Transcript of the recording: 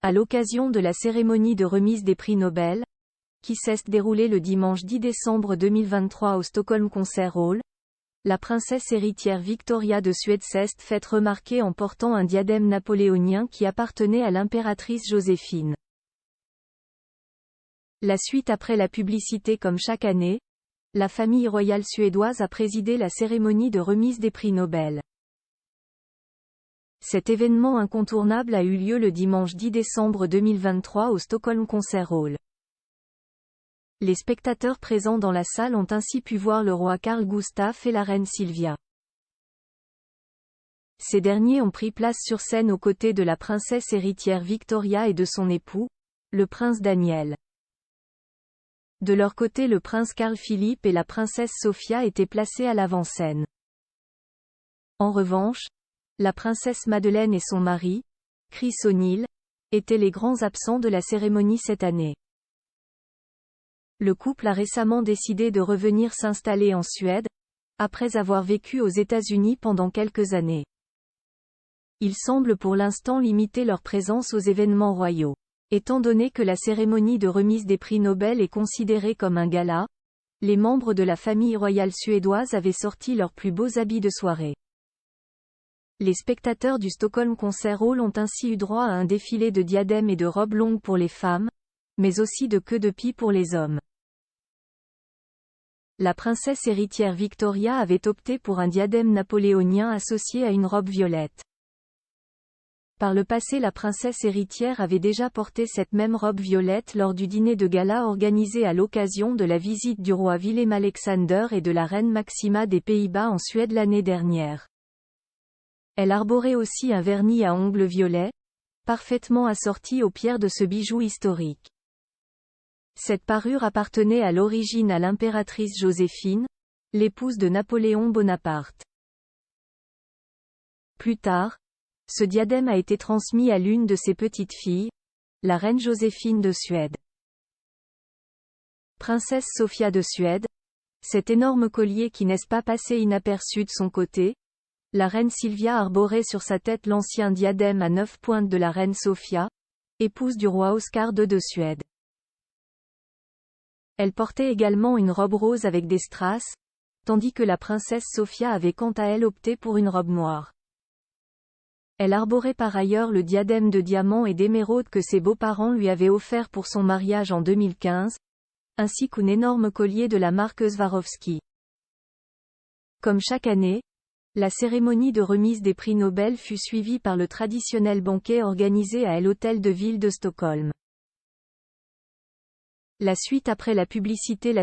À l'occasion de la cérémonie de remise des prix Nobel, qui s'est déroulée le dimanche 10 décembre 2023 au Stockholm Concert Hall, la princesse héritière Victoria de Suède s'est faite remarquer en portant un diadème napoléonien qui appartenait à l'impératrice Joséphine. La suite après la publicité. Comme chaque année, la famille royale suédoise a présidé la cérémonie de remise des prix Nobel. Cet événement incontournable a eu lieu le dimanche 10 décembre 2023 au Stockholm Concert Hall. Les spectateurs présents dans la salle ont ainsi pu voir le roi Carl Gustaf et la reine Silvia. Ces derniers ont pris place sur scène aux côtés de la princesse héritière Victoria et de son époux, le prince Daniel. De leur côté, le prince Carl Philippe et la princesse Sofia étaient placés à l'avant-scène. En revanche, la princesse Madeleine et son mari, Chris O'Neill, étaient les grands absents de la cérémonie cette année. Le couple a récemment décidé de revenir s'installer en Suède, après avoir vécu aux États-Unis pendant quelques années. Ils semblent pour l'instant limiter leur présence aux événements royaux. Étant donné que la cérémonie de remise des prix Nobel est considérée comme un gala, les membres de la famille royale suédoise avaient sorti leurs plus beaux habits de soirée. Les spectateurs du Stockholm Concert Hall ont ainsi eu droit à un défilé de diadèmes et de robes longues pour les femmes, mais aussi de queues de pie pour les hommes. La princesse héritière Victoria avait opté pour un diadème napoléonien associé à une robe violette. Par le passé, la princesse héritière avait déjà porté cette même robe violette lors du dîner de gala organisé à l'occasion de la visite du roi Willem-Alexander et de la reine Maxima des Pays-Bas en Suède l'année dernière. Elle arborait aussi un vernis à ongles violets, parfaitement assorti aux pierres de ce bijou historique. Cette parure appartenait à l'origine à l'impératrice Joséphine, l'épouse de Napoléon Bonaparte. Plus tard, ce diadème a été transmis à l'une de ses petites filles, la reine Joséphine de Suède. Princesse Sofia de Suède, cet énorme collier qui n'est pas passé inaperçu de son côté, la reine Silvia arborait sur sa tête l'ancien diadème à 9 pointes de la reine Sofia, épouse du roi Oscar II de Suède. Elle portait également une robe rose avec des strass, tandis que la princesse Sofia avait quant à elle opté pour une robe noire. Elle arborait par ailleurs le diadème de diamants et d'émeraude que ses beaux-parents lui avaient offert pour son mariage en 2015, ainsi qu'un énorme collier de la marque Swarovski. Comme chaque année, la cérémonie de remise des prix Nobel fut suivie par le traditionnel banquet organisé à l'hôtel de ville de Stockholm. La suite après la publicité.